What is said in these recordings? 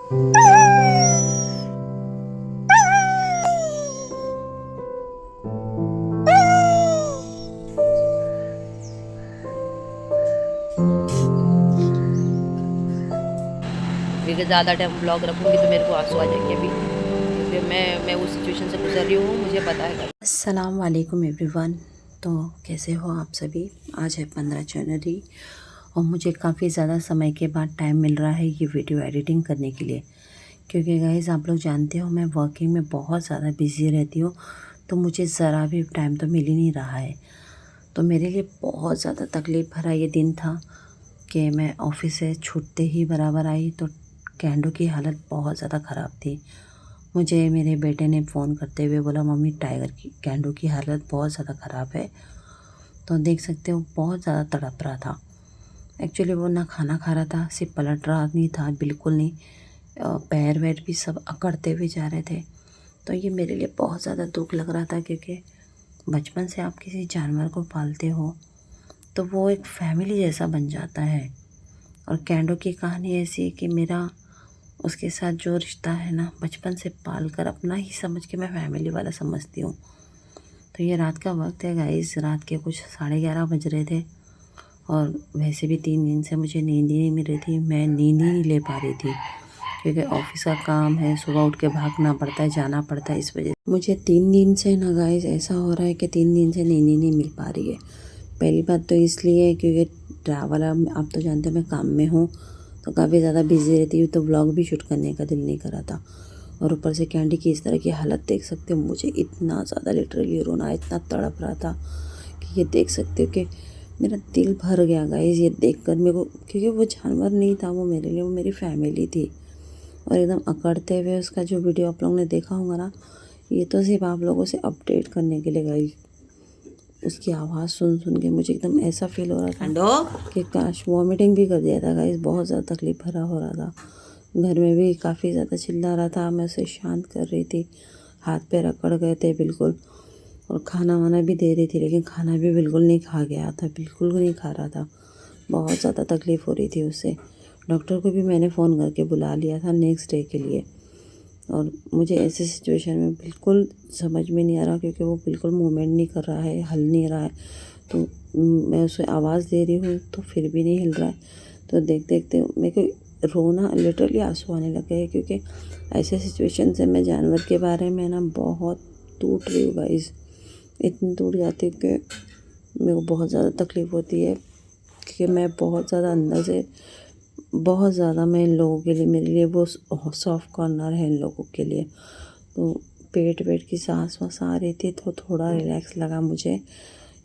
क्योंकि ज़्यादा time blog रखूँगी तो मेरे को आंसू आ जाएंगे अभी, क्योंकि मैं उस सिचुएशन से गुजर रही हूँ, मुझे पता है। अस्सलाम वालेकुम एवरीवन। तो कैसे हो आप सभी। आज है 15 जनवरी और मुझे काफ़ी ज़्यादा समय के बाद टाइम मिल रहा है ये वीडियो एडिटिंग करने के लिए, क्योंकि गाइस आप लोग जानते हो मैं वर्किंग में बहुत ज़्यादा बिज़ी रहती हूँ, तो मुझे ज़रा भी टाइम तो मिल ही नहीं रहा है। तो मेरे लिए बहुत ज़्यादा तकलीफ़ भरा ये दिन था कि मैं ऑफिस से छूटते ही बराबर आई तो कैंडो की हालत बहुत ज़्यादा ख़राब थी। मुझे मेरे बेटे ने फ़ोन करते हुए बोला, मम्मी टाइगर की कैंडो की हालत बहुत ज़्यादा ख़राब है। तो देख सकते हो बहुत ज़्यादा तड़प रहा था। एक्चुअली वो ना खाना खा रहा था, सिर्फ पलट रहा नहीं था, बिल्कुल नहीं। पैर वैर भी सब अकड़ते हुए जा रहे थे। तो ये मेरे लिए बहुत ज़्यादा दुख लग रहा था, क्योंकि बचपन से आप किसी जानवर को पालते हो तो वो एक फैमिली जैसा बन जाता है। और कैंडो की कहानी ऐसी है कि मेरा उसके साथ जो रिश्ता है ना, बचपन से पाल कर अपना ही समझ के मैं फैमिली वाला समझती हूँ। तो ये रात का वक्त है गाइस, रात के कुछ 11:30 बज रहे थे और वैसे भी 3 दिन से मुझे नींद ही नहीं मिल रही थी। मैं नींद ही नहीं ले पा रही थी, क्योंकि ऑफिस का काम है, सुबह उठ के भागना पड़ता है, जाना पड़ता है। इस वजह से मुझे 3 दिन से ना गाइस ऐसा हो रहा है कि 3 दिन से नींद ही नहीं मिल पा रही है। पहली बात तो इसलिए क्योंकि ट्रैवल, आप तो जानते हो मैं काम में हूँ, तो काफ़ी ज़्यादा बिजी रहती हूँ, तो व्लॉग भी शूट करने का दिल नहीं कर रहा था। और ऊपर से कैंडी की इस तरह की हालत देख सकते हो, मुझे इतना ज़्यादा लिटरली रोना, इतना तड़प रहा था कि ये देख सकते हो कि मेरा दिल भर गया गाइस ये देखकर मेरे को, क्योंकि वो जानवर नहीं था, वो मेरे लिए, वो मेरी फैमिली थी। और एकदम अकड़ते हुए उसका जो वीडियो आप लोगों ने देखा होगा ना, ये तो सिर्फ आप लोगों से अपडेट करने के लिए गाइस। उसकी आवाज़ सुन सुन के मुझे एकदम ऐसा फील हो रहा था कि काश वॉमिटिंग भी कर दिया था गाइस, बहुत ज़्यादा तकलीफ़ भरा हो रहा था। घर में भी काफ़ी ज़्यादा चिल्ला रहा था, मैं उसे शांत कर रही थी, हाथ पैर अकड़ गए थे बिल्कुल। और खाना वाना भी दे रही थी, लेकिन खाना भी बिल्कुल नहीं खा गया था, बिल्कुल नहीं खा रहा था। बहुत ज़्यादा तकलीफ़ हो रही थी उससे। डॉक्टर को भी मैंने फ़ोन करके बुला लिया था नेक्स्ट डे के लिए। और मुझे ऐसे सिचुएशन में बिल्कुल समझ में नहीं आ रहा, क्योंकि वो बिल्कुल मूवमेंट नहीं कर रहा है, हल नहीं रहा है। तो मैं उसे आवाज़ दे रही हूँ तो फिर भी नहीं हिल रहा है। तो देख देखते मेरे को रोना, लिटरली आंसू आने लगे हैं, क्योंकि ऐसे सिचुएशन से मैं जानवर के बारे में ना बहुत टूट रही हूँ गाइस। इतनी टूट जाती हूँ कि मेरे को बहुत ज़्यादा तकलीफ़ होती है, कि मैं बहुत ज़्यादा अंदर से, बहुत ज़्यादा मैं इन लोगों के लिए, मेरे लिए वो सॉफ्ट कॉर्नर है इन लोगों के लिए। तो पेट वेट की सांस वास आ रही थी तो थोड़ा रिलैक्स लगा मुझे।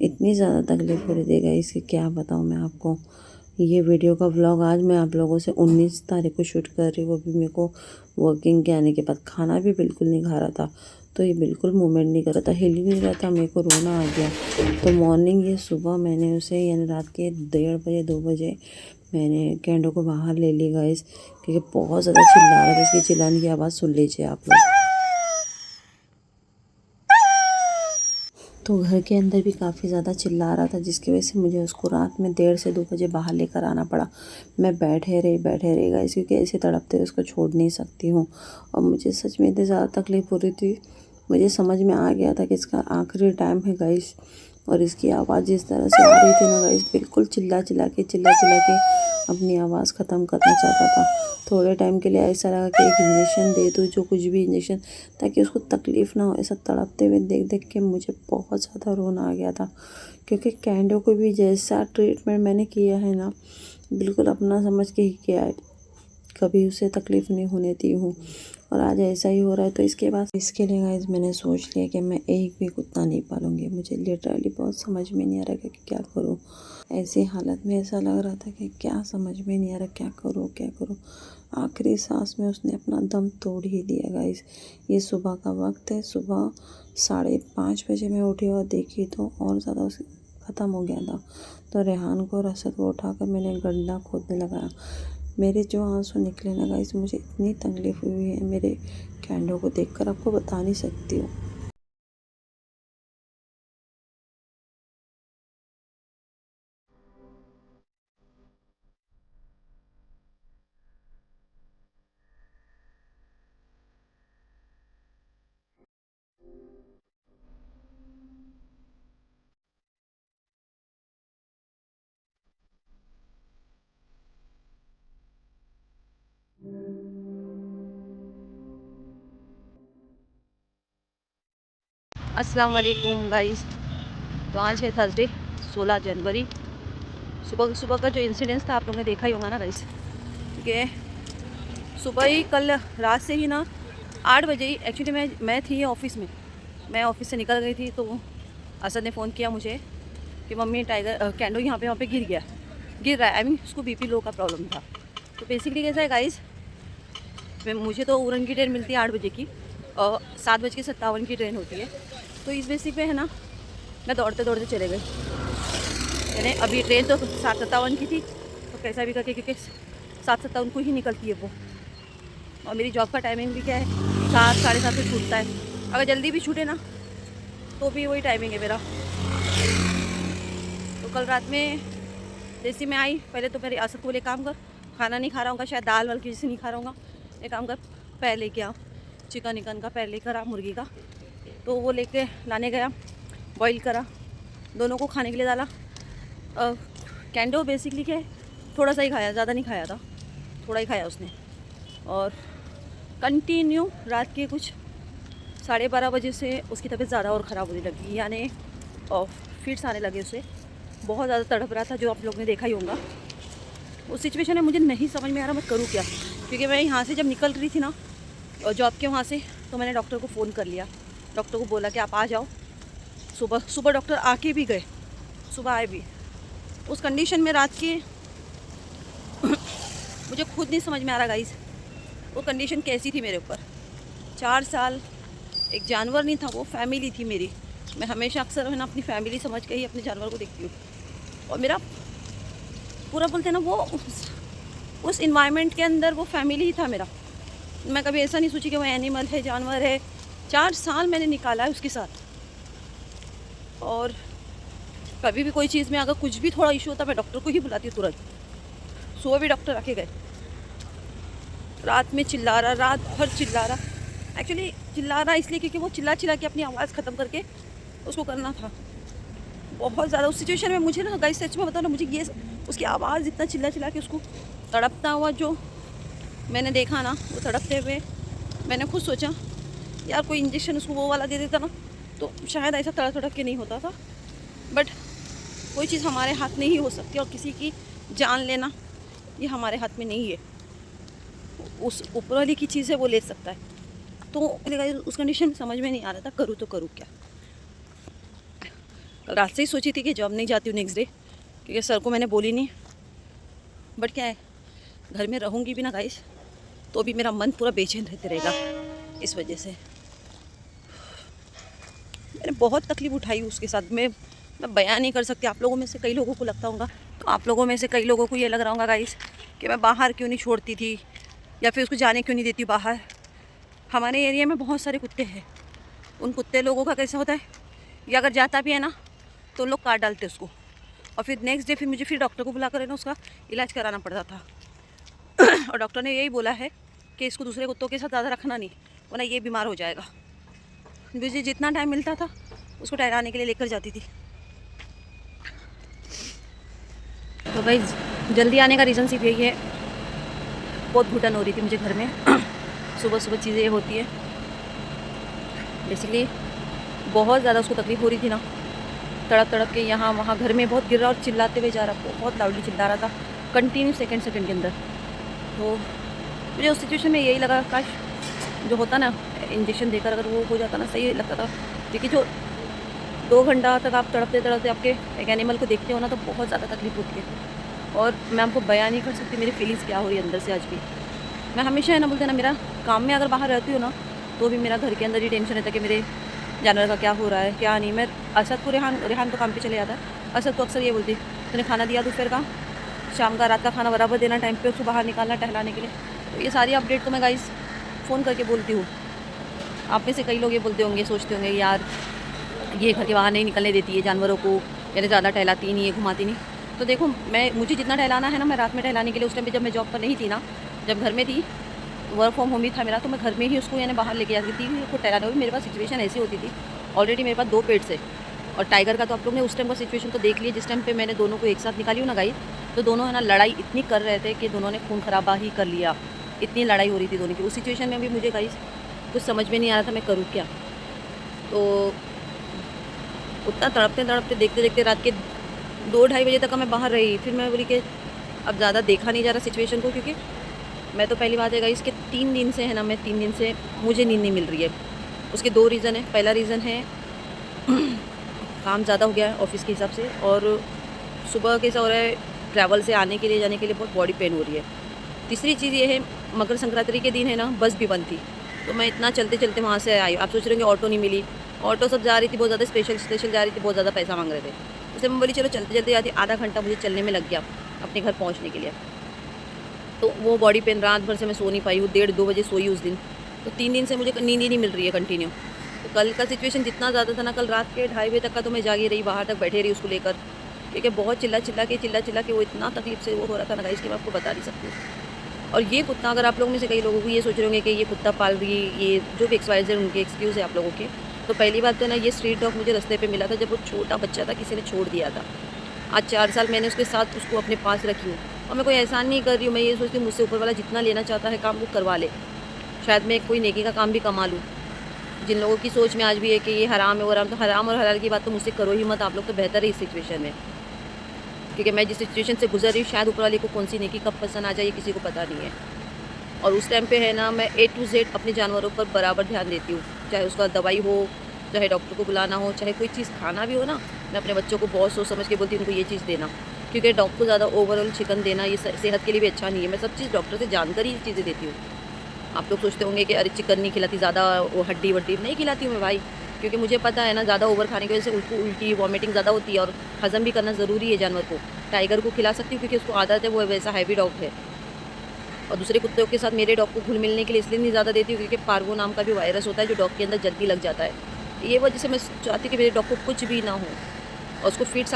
इतनी ज़्यादा तकलीफ़ हो रही थी गाइस कि क्या बताऊँ मैं आपको। ये वीडियो का व्लॉग आज मैं आप लोगों से 19 तारीख को शूट कर रही हूँ। वो भी मेरे को वर्किंग के आने के बाद, खाना भी बिल्कुल नहीं खा रहा था, तो ये बिल्कुल मूवमेंट नहीं कर रहा था, हिल ही नहीं रहा था। मेरे को रोना आ गया। तो मॉर्निंग ये सुबह मैंने उसे, यानी रात के 1:30 2 बजे मैंने कैंडो को बाहर ले ली गाइस, क्योंकि बहुत ज़्यादा चिल्ला रहा था। इसकी चिल्लाने की आवाज़ सुन लीजिए आप लोग। तो घर के अंदर भी काफ़ी ज़्यादा चिल्ला रहा था, जिसकी वजह से मुझे उसको रात में 1:30 से 2 बजे बाहर लेकर आना पड़ा। मैं बैठे रही गाइस, क्योंकि ऐसे तड़पते हुए उसको छोड़ नहीं सकती हूँ। और मुझे सच में इतनी ज़्यादा तकलीफ़ हो रही थी, मुझे समझ में आ गया था कि इसका आखिरी टाइम है गाइस। और इसकी आवाज़ जिस तरह से आ रही थी ना गाइस, बिल्कुल चिल्ला चिल्ला के अपनी आवाज़ ख़त्म करना चाहता था। थोड़े टाइम के लिए ऐसा लगा कि एक इंजेक्शन दे दूँ, जो कुछ भी इंजेक्शन, ताकि उसको तकलीफ़ ना हो। ऐसा तड़पते हुए देख देख के मुझे बहुत ज़्यादा रोना आ गया था, क्योंकि कैंडो को भी जैसा ट्रीटमेंट मैंने किया है ना, बिल्कुल अपना समझ के ही किया है, कभी उसे तकलीफ़ नहीं होने दी हूँ। और आज ऐसा ही हो रहा है। तो इसके बाद, इसके लिए गाइस मैंने सोच लिया कि मैं एक भी कुत्ता नहीं पालूंगी। मुझे लिटरली बहुत समझ में नहीं आ रहा कि क्या करूँ। ऐसी हालत में ऐसा लग रहा था कि क्या समझ में नहीं आ रहा, क्या करूँ क्या करूँ। आखिरी सांस में उसने अपना दम तोड़ ही दिया गाइस। ये सुबह का वक्त है, सुबह 5:30 बजे मैं उठी और देखी तो और ज़्यादा उसे ख़त्म हो गया था। तो रेहान को और असद को उठाकर मैंने गड्ढा खोदने लगाया। मेरे जो आंसू निकले ना गाइस, मुझे इतनी तकलीफ़ हुई है मेरे कैंडो को देखकर, आपको बता नहीं सकती हूँ। अस्सलाम वालेकुम गाइस। तो आज है थर्सडे 16 जनवरी। सुबह सुबह का जो इंसिडेंस था आप लोगों ने देखा ही होगा ना गाइस, क्योंकि सुबह ही कल रात से ही ना 8 बजे ही एक्चुअली मैं थी ऑफ़िस में। मैं ऑफ़िस से निकल गई थी तो असद ने फ़ोन किया मुझे कि मम्मी टाइगर कैंडो यहाँ पे गिर रहा है। आई मीन उसको बीपी लो का प्रॉब्लम था। तो बेसिकली कैसा है गाइस, मुझे तो उड़न की ट्रेन मिलती है 8 बजे की और 7:57 की ट्रेन होती है। तो इस बेसिक पे है ना मैं दौड़ते दौड़ते चले गई। यानी अभी ट्रेन तो 7:57 की थी, तो कैसा भी करके क्योंकि 7:57 को ही निकलती है वो। और मेरी जॉब का टाइमिंग भी क्या है 7 साढ़े 7 से छूटता है। अगर जल्दी भी छूटे ना तो भी वही टाइमिंग है मेरा। तो कल रात में जैसे मैं आई, पहले तो मेरी आसत को बोले काम कर, खाना नहीं खा रहा हूँ, शायद दाल वाल की जैसे नहीं खा रहा हूँ, एक काम कर पैर लेके आ, चिकन का पैर लेकर आ, मुर्गी का। तो वो लेके लाने गया, बॉईल करा, दोनों को खाने के लिए डाला। कैंडो बेसिकली क्या है थोड़ा सा ही खाया, ज़्यादा नहीं खाया था, थोड़ा ही खाया उसने। और कंटिन्यू रात के कुछ 12:30 बजे से उसकी तबीयत ज़्यादा और ख़राब होने लगी, यानी फिट्स आने लगे उसे। बहुत ज़्यादा तड़प रहा था, जो आप लोग ने देखा ही होगा। उस सिचुएशन में मुझे नहीं समझ में आ रहा मैं करूँ क्या, क्योंकि मैं यहाँ से जब निकल रही थी ना और जॉब के वहाँ से, तो मैंने डॉक्टर को फ़ोन कर लिया। डॉक्टर को बोला कि आप आ जाओ। सुबह डॉक्टर आके भी गए, सुबह आए भी। उस कंडीशन में रात के मुझे खुद नहीं समझ में आ रहा गाइस, वो कंडीशन कैसी थी मेरे ऊपर। 4 साल एक जानवर नहीं था, वो फैमिली थी मेरी। मैं हमेशा अक्सर है ना अपनी फैमिली समझ के ही अपने जानवर को देखती हूँ। और मेरा पूरा बोलते हैं ना वो उस इन्वायरमेंट के अंदर वो फैमिली ही था मेरा। मैं कभी ऐसा नहीं सोची कि वो एनिमल है, जानवर है। 4 साल मैंने निकाला है उसके साथ। और कभी भी कोई चीज़ में अगर कुछ भी थोड़ा इशू होता मैं डॉक्टर को ही बुलाती हूँ तुरंत। सुबह भी डॉक्टर आके गए। रात में चिल्ला रहा, रात भर चिल्ला रहा। एक्चुअली चिल्ला रहा इसलिए क्योंकि वो चिल्ला के अपनी आवाज़ ख़त्म करके उसको करना था। बहुत ज़्यादा उस सिचुएशन में मुझे ना गाइस सच में बताओ ना, मुझे ये उसकी आवाज़ इतना चिल्ला के उसको तड़पता हुआ जो मैंने देखा ना, वो तड़पते हुए मैंने खुद सोचा यार कोई इंजेक्शन उसको वो वाला दे देता ना तो शायद ऐसा तड़प के नहीं होता था। बट कोई चीज़ हमारे हाथ में ही हो सकती है और किसी की जान लेना ये हमारे हाथ में नहीं है। उस ऊपर वाली की चीज़ है, वो ले सकता है। तो उस कंडीशन में समझ में नहीं आ रहा था करूँ तो करूँ क्या। कल रात से ही सोची थी कि जॉब नहीं जाती हूँ नेक्स्ट डे, क्योंकि सर को मैंने बोली नहीं। बट क्या है, घर में रहूँगी भी ना गाइस तो भी मेरा मन पूरा बेचैन रहते रहेगा। इस वजह से मैंने बहुत तकलीफ़ उठाई उसके साथ। मैं बयान नहीं कर सकती। आप लोगों में से कई लोगों को लगता होगा, तो आप लोगों में से कई लोगों को ये लग रहा होगा गाइस कि मैं बाहर क्यों नहीं छोड़ती थी या फिर उसको जाने क्यों नहीं देती बाहर। हमारे एरिया में बहुत सारे कुत्ते हैं। उन कुत्ते लोगों का कैसा होता है, या अगर जाता भी है ना तो लोग काट डालते उसको, और फिर नेक्स्ट डे फिर मुझे डॉक्टर को बुला कर ना उसका इलाज कराना पड़ता था। और डॉक्टर ने यही बोला है कि इसको दूसरे कुत्तों के साथ ज़्यादा रखना नहीं, वरना ये बीमार हो जाएगा। मुझे जितना टाइम मिलता था उसको टहलाने के लिए लेकर जाती थी। तो भाई जल्दी आने का रीज़न सिर्फ यही है, बहुत घुटन हो रही थी मुझे घर में। सुबह सुबह चीज़ें होती है बेसिकली, बहुत ज़्यादा उसको तकलीफ़ हो रही थी ना, तड़प के यहाँ वहाँ घर में बहुत गिर रहा और चिल्लाते हुए जा रहा, बहुत लाउडली चिल्ला रहा था कंटिन्यू सेकंड के अंदर। तो मुझे उस सिचुएशन में यही लगा काश जो होता ना इंजेक्शन देकर अगर वो हो जाता ना, सही लगता था। क्योंकि जो 2 घंटा तक आप तड़पते आपके एक एनिमल को देखते हो ना तो बहुत ज़्यादा तकलीफ़ होती है। और मैं आपको बयान नहीं कर सकती मेरी फीलिंग्स क्या हो रही है अंदर से आज भी। मैं हमेशा है ना बोलते ना, मेरा काम में अगर बाहर रहती हूँ ना तो भी मेरा घर के अंदर ही टेंशन रहता है कि मेरे जानवर का क्या हो रहा है क्या नहीं। मैं असद को रेहान तो काम पे चले जाता है। असद को अक्सर ये बोलती तूने खाना दिया दोपहर का, शाम का, रात का खाना बराबर देना टाइम पे, उसको बाहर निकालना टहलाने के लिए। तो ये सारी अपडेट तो मैं गाइस फ़ोन करके बोलती हूँ। आप में से कई लोग ये बोलते होंगे, सोचते होंगे यार ये घर के बाहर नहीं निकलने देती है जानवरों को, यानी ज़्यादा टहलाती नहीं है, घुमाती नहीं। तो देखो मुझे जितना टहलाना है ना, मैं रात में टहलाने के लिए उस टाइम पे जब मैं जॉब पर नहीं थी ना, जब घर में थी, वर्क फ्रॉम होम ही था मेरा, तो मैं घर में ही उसको यानी बाहर लेके जाती थी उसको टहलाने। मेरे पास सिचुएशन ऐसी होती थी, ऑलरेडी मेरे पास 2 पेट्स है। और टाइगर का तो आप लोग ने उस टाइम का सिचुएशन तो देख लिया, जिस टाइम पे मैंने दोनों को एक साथ निकाली हूँ ना गाइस, तो दोनों है ना लड़ाई इतनी कर रहे थे कि दोनों ने खून खराबा ही कर लिया। इतनी लड़ाई हो रही थी दोनों की। उस सिचुएशन में भी मुझे गाइस कुछ समझ में नहीं आ रहा था मैं करूँ क्या। तो उतना तड़पते तड़पते देखते देखते रात के 2-2:30 बजे तक मैं बाहर रही। फिर मैं बोली कि अब ज़्यादा देखा नहीं जा रहा सिचुएशन को, क्योंकि मैं तो पहली बात है गाइस कि 3 दिन से है ना, मैं 3 दिन से मुझे नींद नहीं मिल रही है। उसके 2 रीज़न है। पहला रीज़न है काम ज़्यादा हो गया है ऑफ़िस के हिसाब से, और सुबह कैसा हो रहा है, ट्रैवल से आने के लिए जाने के लिए बहुत बॉडी पेन हो रही है। तीसरी चीज़ ये है, मकर संक्रांति के दिन है ना, बस भी बंद थी, तो मैं इतना चलते चलते वहाँ से आई। आप सोच रहे होंगे ऑटो नहीं मिली, ऑटो सब जा रही थी बहुत ज़्यादा, स्पेशल जा रही थी, बहुत ज़्यादा पैसा मांग रहे थे। इसलिए मैं बोली चलो चलते चलते जाती। आधा घंटा मुझे चलने में लग गया अपने घर पहुँचने के लिए। तो वो बॉडी पेन, रात भर से मैं सो नहीं पाई हूँ, 1:30-2 बजे सोई उस दिन। तो 3 दिन से मुझे नींद ही नहीं मिल रही है कंटिन्यू। तो कल का सिचुएशन जितना ज़्यादा था ना, कल रात के 2:30 बजे तक का तो मैं जागी रही, बाहर तक बैठे रही उसको लेकर, क्योंकि बहुत चिल्ला के वो इतना तकलीफ से वो हो रहा था ना गाइस कि मैं आपको बता नहीं सकती। और ये कुत्ता, अगर आप लोगों में से कई लोगों को ये सोच रहे होंगे कि ये कुत्ता पाल रही है, ये जो भी XYZ उनके एक्सक्यूज़ है आप लोगों के, तो पहली बात तो ना, ये स्ट्रीट डॉग मुझे रास्ते पे मिला था जब वो छोटा बच्चा था, किसी ने छोड़ दिया था। आज 4 साल मैंने उसके साथ उसको अपने पास रखी हूँ, और मैं कोई एहसान नहीं कर रही हूँ। मैं ये सोचती हूँ मुझसे ऊपर वाला जितना लेना चाहता है काम वो करवा ले, शायद मैं कोई नेकी का काम भी कमा लूँ। जिन लोगों की सोच में आज भी है कि ये हराम है वो हराम, तो हराम और हलाल की बात तो मुझसे करो ही मत आप लोग, तो बेहतर है इस सिचुएशन में। क्योंकि मैं जिस सिचुएशन से गुजर रही हूँ, शायद ऊपर वाले को कौन सी नेकी कब पसंद आ जाए ये किसी को पता नहीं है। और उस टाइम पे है ना, मैं A to Z अपने जानवरों पर बराबर ध्यान देती हूँ, चाहे उसका दवाई हो, चाहे डॉक्टर को बुलाना हो, चाहे कोई चीज़ खाना भी हो ना, मैं अपने बच्चों को बहुत सोच समझ के बोलती हूँ उनको ये चीज़ देना, क्योंकि डॉग को ज़्यादा ओवरऑल चिकन देना ये सेहत के लिए भी अच्छा नहीं है। मैं सब चीज़ डॉक्टर से जानकर ही चीज़ें देती हूँ। आप लोग सोचते होंगे कि अरे चिकन नहीं खिलाती, ज़्यादा वो हड्डी वड्डी नहीं खिलाती हूँ मैं भाई, क्योंकि मुझे पता है ना, ज़्यादा ओवर खाने की वजह से उसको उल्टी वॉमिटिंग ज़्यादा होती है, और हज़म भी करना ज़रूरी है जानवर को। टाइगर को खिला सकती हूँ क्योंकि उसको आदत है, वो वैसा हैवी डॉग है। और दूसरे कुत्तों के साथ मेरे डॉग को घुल मिलने के लिए इसलिए नहीं ज़्यादा देती हूँ क्योंकि पार्वो नाम का भी वायरस होता है जो डॉग के अंदर जल्दी लग जाता है। ये वजह से मैं चाहती हूँ कि मेरे डॉग को कुछ भी ना हो, और उसको फिट्स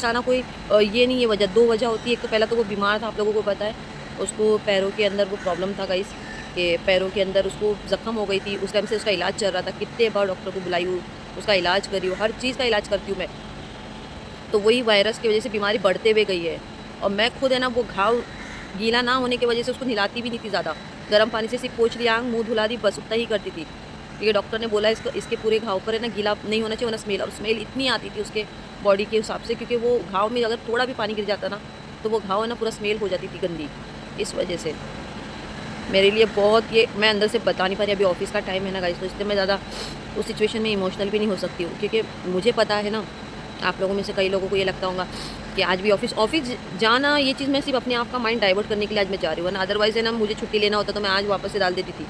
आना कोई ये नहीं है वजह, 2 वजह होती है। एक तो पहला तो वो बीमार था, आप लोगों को पता है, उसको पैरों के अंदर वो प्रॉब्लम था गाइस, कि पैरों के अंदर उसको ज़ख्म हो गई थी। उस टाइम से उसका इलाज चल रहा था, कितने बार डॉक्टर को बुलाई हूँ, उसका इलाज करी हूँ, हर चीज़ का इलाज करती हूँ मैं। तो वही वायरस की वजह से बीमारी बढ़ते हुए गई है, और मैं खुद है ना, वो घाव गीला ना होने की वजह से उसको नहलाती भी नहीं थी ज़्यादा, गर्म पानी से सिर्फ पोंछ लिया, आँख मुँह धुला दी, बस उतना ही करती थी। क्योंकि डॉक्टर ने बोला इसके पूरे घाव पर है ना गीला नहीं होना चाहिए, वरना स्मेल, और स्मेल इतनी आती थी उसके बॉडी के हिसाब से, क्योंकि वो घाव में अगर थोड़ा भी पानी गिर जाता ना, तो वो घाव है ना पूरा स्मेल हो जाती थी गंदी। इस वजह से मेरे लिए बहुत, ये मैं अंदर से बता नहीं पा रही, अभी ऑफिस का टाइम है ना गाइस, तो इसलिए मैं ज़्यादा उस सिचुएशन में इमोशनल भी नहीं हो सकती हूँ, क्योंकि मुझे पता है ना, आप लोगों में से कई लोगों को ये लगता होगा कि आज भी ऑफिस जाना, ये चीज़ मैं सिर्फ अपने आप का माइंड डाइवर्ट करने के लिए आज मैं जा रही हूँ ना, अदरवाइज़ है ना, मुझे छुट्टी लेना होता तो मैं आज वापस से डाल देती थी,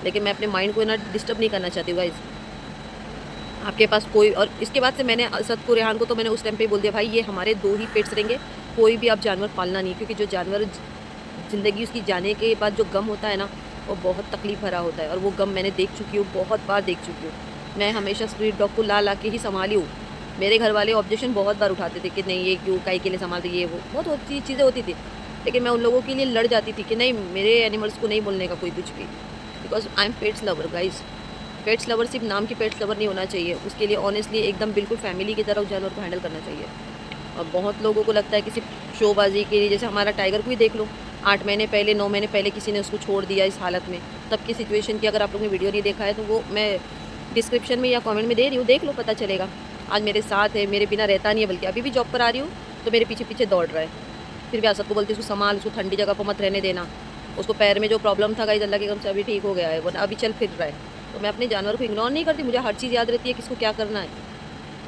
लेकिन मैं अपने माइंड को ना डिस्टर्ब नहीं करना चाहती हूँ गाइस। आपके पास कोई, और इसके बाद से मैंने असद को, रेहान को, तो मैंने उस टाइम पे बोल दिया भाई ये हमारे 2 ही पेट्स रहेंगे, कोई भी आप जानवर पालना नहीं, क्योंकि जो जानवर ज़िंदगी उसकी जाने के बाद जो गम होता है ना, वो बहुत तकलीफ़ भरा होता है, और वो गम मैंने देख चुकी हूँ, बहुत बार देख चुकी हूँ। मैं हमेशा स्ट्रीट डॉग को ला ला के ही संभाली हूँ। मेरे घर वाले ऑब्जेक्शन बहुत बार उठाते थे कि नहीं ये क्यों, काहे के लिए संभाल रही है, वो बहुत होती चीज़ें होती थी, लेकिन मैं उन लोगों के लिए लड़ जाती थी कि नहीं, मेरे एनिमल्स को नहीं बोलने का कोई कुछ भी, because I am pets lover guys. Pets lover सिर्फ नाम की पेट्स लवर नहीं होना चाहिए, उसके लिए ऑनेस्टली एकदम बिल्कुल फैमिली की तरह उस जानवर को हैंडल करना चाहिए। और बहुत लोगों को लगता है कि सिर्फ शोबाजी के लिए, जैसे हमारा टाइगर को ही देख लो, 8 महीने पहले, 9 महीने पहले किसी ने उसको छोड़ दिया इस हालत में, तब की सिचुएशन की अगर आप लोगों ने वीडियो नहीं देखा है तो वो मैं डिस्क्रिप्शन में या कमेंट में दे रही हूँ, देख लो, पता चलेगा। आज मेरे साथ है, मेरे बिना रहता नहीं है, बल्कि अभी भी जॉब पर आ रही हूँ तो मेरे पीछे पीछे दौड़ रहा है। फिर भी असद को बोलती उसको संभाल, उसको ठंडी जगह पर मत रहने देना। उसको पैर में जो प्रॉब्लम था गाइस, अल्लाह के करम से अभी ठीक हो गया है, वरना अभी चल फिर रहा है। तो मैं अपने जानवर को इग्नोर नहीं करती, मुझे हर चीज़ याद रहती है किसको क्या करना है।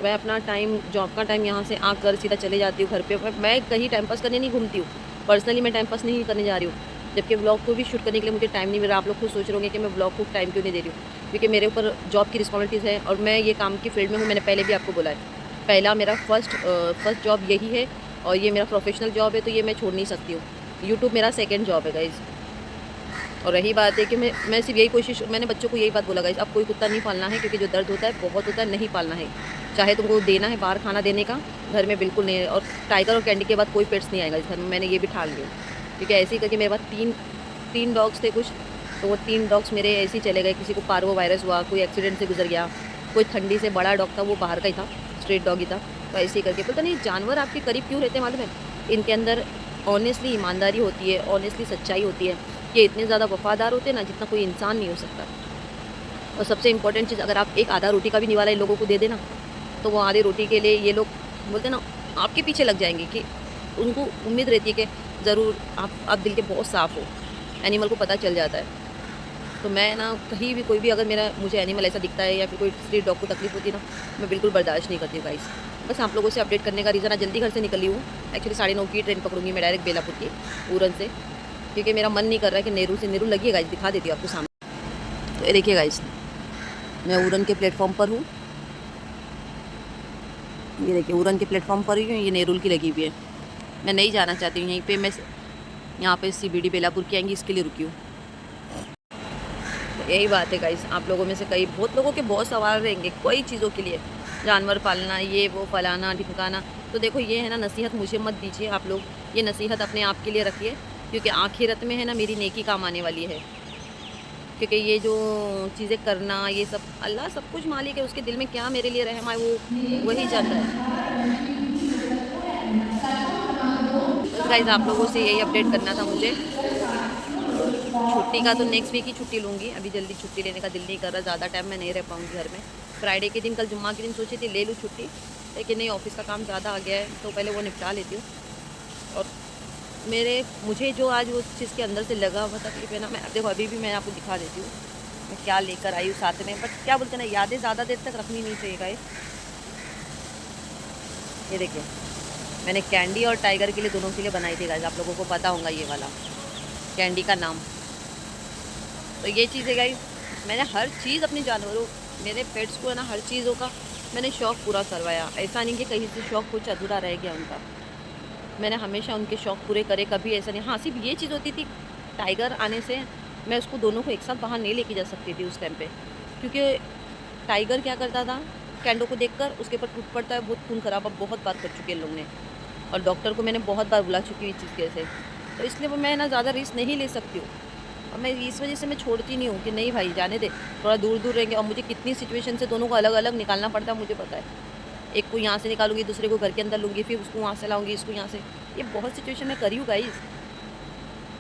मैं अपना टाइम, जॉब का टाइम यहाँ से आकर सीधा चले जाती हूँ घर पे। मैं कहीं टाइम पास करने नहीं घूमती हूँ, पर्सनली मैं टाइम पास नहीं करने जा रही हूँ। जबकि ब्लॉग को भी शूट करने के लिए मुझे टाइम नहीं मिल रहा। आप लोग खुद सोच रहे होंगे कि मैं ब्लॉग को टाइम क्यों नहीं दे रही हूँ, क्योंकि मेरे ऊपर जॉब की रिस्पॉन्सिबिलिटीज़ है और मैं ये काम की फील्ड में हूँ। मैंने पहले भी आपको बोला है, पहला मेरा फर्स्ट जॉब यही है और ये मेरा प्रोफेशनल जॉब है, तो ये मैं छोड़ नहीं सकती हूँ। यूट्यूब मेरा सेकेंड जॉब है गाइज़। और रही बात है कि मैं सिर्फ यही कोशिश, मैंने बच्चों को यही बात बोला गाइस, अब कोई कुत्ता नहीं पालना है, क्योंकि जो दर्द होता है बहुत होता है, नहीं पालना है। चाहे तुमको देना है बाहर खाना देने का, घर में बिल्कुल नहीं है। और टाइगर और कैंडी के बाद कोई पेट्स नहीं आएगा इस घर में, मैंने ये भी ठान लिया। क्योंकि ऐसे ही करके मेरे पास तीन डॉग्स थे कुछ, तो वो 3 डॉग्स मेरे ऐसे ही चले गए। किसी को पार्वो वायरस हुआ, कोई एक्सीडेंट से गुजर गया, कोई ठंडी से, बड़ा डॉग था वो बाहर का ही था, स्ट्रीट डॉग ही था। तो ऐसे ही करके पता नहीं जानवर आपके करीब क्यों रहते हैं मालूम है, इनके अंदर ऑनेस्टली ईमानदारी होती है, ऑनेस्टली सच्चाई होती है। ये इतने ज़्यादा वफ़ादार होते हैं ना जितना कोई इंसान नहीं हो सकता। और सबसे इम्पोर्टेंट चीज़, अगर आप एक आधा रोटी का भी निवाला इन लोगों को दे देना, तो वो आधी रोटी के लिए ये लोग बोलते हैं ना, आपके पीछे लग जाएंगे कि उनको उम्मीद रहती है कि ज़रूर आप दिल के बहुत साफ़ हो, एनिमल को पता चल जाता है। तो मैं ना कहीं भी कोई भी अगर मुझे एनिमल ऐसा दिखता है या फिर कोई स्ट्रीट डॉग को तकलीफ़ होती है ना, मैं बिल्कुल बर्दाश्त नहीं करती हूँ गाइस। बस आप लोगों से अपडेट करने का रीज़न, जल्दी घर से निकली हूँ। एक्चुअली 9:30 की ट्रेन पकड़ूंगी मैं डायरेक्ट बेलापुर की, उरन से, क्योंकि मेरा मन नहीं कर रहा है कि नेहरू लगी है गाइस, दिखा देती हूँ आपको सामने। तो ये देखिए गाइस, मैं उरन के प्लेटफॉर्म पर हूँ। ये देखिए उरन के प्लेटफॉर्म पर ही हूँ, ये नेरुल की लगी हुई है। मैं नहीं जाना चाहती हूँ यहीं पे, मैं यहाँ पे CBD बेलापुर की आएंगी इसके लिए रुकी हूँ। तो यही बात है गाइस, आप लोगों में से कई बहुत लोगों के बहुत सवाल रहेंगे कई चीज़ों के लिए, जानवर पालना, ये वो फलाना ढिमकाना। तो देखो ये है ना, नसीहत मुझे मत दीजिए आप लोग, ये नसीहत अपने आप के लिए रखिए, क्योंकि आखिरत में है ना मेरी नेकी काम आने वाली है। क्योंकि ये जो चीज़ें करना, ये सब अल्लाह सब कुछ मालिक है, उसके दिल में क्या मेरे लिए रहम है वो वही जानता है। बस गाइस आप लोगों से यही अपडेट करना था मुझे। और छुट्टी का तो नेक्स्ट वीक ही छुट्टी लूँगी, अभी जल्दी छुट्टी लेने का दिल नहीं कर रहा, ज़्यादा टाइम मैं नहीं रह पाऊँगी घर में। फ्राइडे के दिन, कल जुम्मा के दिन सोची थी ले लूँ छुट्टी, लेकिन नहीं, ऑफिस का काम ज़्यादा आ गया है, तो पहले वो निपटा लेती हूँ। और मुझे जो आज उस चीज़ के अंदर से लगा हुआ तकलीफ है ना, मैं देखो अभी भी मैं आपको दिखा देती हूँ मैं क्या लेकर आई हूँ साथ में। बट क्या बोलते हैं ना, यादें ज़्यादा देर तक रखनी नहीं चाहिए गाइस। ये देखिए, मैंने कैंडी और टाइगर के लिए, दोनों के लिए बनाई थी गाइस, आप लोगों को पता होगा ये वाला कैंडी का नाम। तो ये चीज़ है गाइस, मैंने हर चीज़ अपने जानवरों, मेरे पेट्स को है ना, हर चीज़ों का मैंने शौक़ पूरा करवाया। ऐसा नहीं कि कहीं से शौक़ कुछ अधूरा रह गया उनका, मैंने हमेशा उनके शौक़ पूरे करे, कभी ऐसा नहीं। हाँ, सिर्फ ये चीज़ होती थी, टाइगर आने से मैं उसको दोनों को एक साथ बाहर नहीं लेके जा सकती थी उस टाइम पे, क्योंकि टाइगर क्या करता था, कैंडो को देखकर उसके ऊपर टूट पड़ता है, बहुत खून खराबा बहुत बार कर चुके हैं लोग ने, और डॉक्टर को मैंने बहुत बार बुला चुकी हूँ इस चीज़ के से। तो इसलिए वो मैं ना ज़्यादा रिस्क नहीं ले सकती हूँ, और मैं इस वजह से मैं छोड़ती नहीं हूँ कि नहीं भाई जाने दे, थोड़ा दूर दूर रहेंगे। और मुझे कितनी सिचुएशन से दोनों को अलग अलग निकालना पड़ता है मुझे पता है, एक को यहाँ से निकालूंगी, दूसरे को घर के अंदर लूँगी, फिर उसको वहाँ से लाऊंगी, इसको यहाँ से, ये बहुत सिचुएशन में करी हूँ गाइस।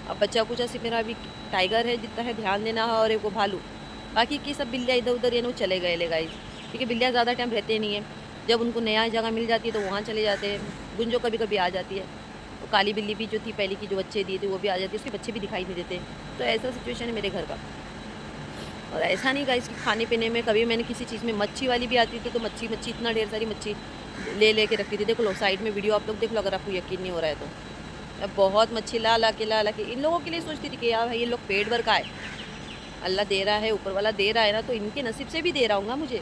अब बच्चा कुछ ऐसे मेरा अभी टाइगर है जितना है ध्यान देना है, और एक वो भालू, बाकी की सब बिल्लियाँ इधर उधर ये वो चले गए ले गाइस, क्योंकि बिल्लियाँ ज़्यादा टाइम रहते नहीं है, जब उनको नया जगह मिल जाती है तो वहाँ चले जाते हैं। गुंजो कभी कभी आ जाती है, तो काली बिल्ली भी जो थी पहले की, जो बच्चे दिए थे वो भी आ जाती है, उसके बच्चे भी दिखाई नहीं देते। तो ऐसा सिचुएशन है मेरे घर का। और ऐसा नहीं गाइस कि खाने पीने में कभी मैंने किसी चीज़ में, मच्छी वाली भी आती थी तो मच्छी इतना ढेर सारी मच्छी ले के रखती थी। देखो लो साइड में वीडियो आप लोग देख लो अगर आपको यकीन नहीं हो रहा है तो, मैं बहुत मच्छी ला के इन लोगों के लिए सोचती थी कि यार भाई ये लोग पेट भर का है, अल्लाह दे रहा है, ऊपर वाला दे रहा है ना, तो इनके नसीब से भी दे रहा हूँ मुझे।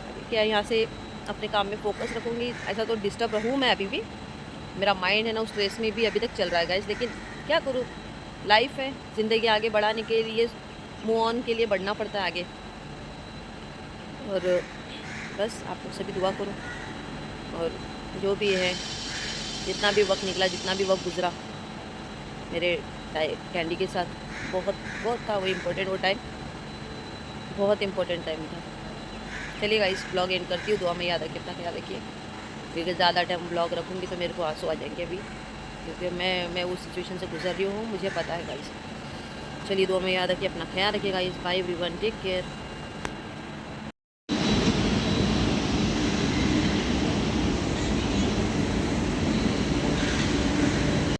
अभी क्या यहाँ से अपने काम में फोकस रखूँगी, ऐसा तो डिस्टर्ब रहूँ मैं अभी भी, मेरा माइंड है ना उस स्ट्रेस में भी अभी तक चल रहा है गाइस, लेकिन क्या करूँ, लाइफ है, ज़िंदगी आगे बढ़ाने के लिए, मूव ऑन के लिए बढ़ना पड़ता है आगे। और बस आप लोग सभी दुआ करो, और जो भी है, जितना भी वक्त निकला, जितना भी वक्त गुजरा मेरे कैंडी के साथ, बहुत बहुत था वो इम्पोर्टेंट, वो टाइम बहुत इम्पोर्टेंट टाइम था। चलिए गाइस ब्लॉग एंड करती हूँ, दुआ में याद रखिए, अपना ख्याल रखिए, क्योंकि ज़्यादा टाइम ब्लॉग रखूँगी तो मेरे को आंसू आ जाएंगे अभी, क्योंकि मैं उस सिचुएशन से गुजर रही हूँ, मुझे पता है गाइस। चलिए दुआ में याद रखिए, अपना ख्याल रखिए guys, bye everyone, take care.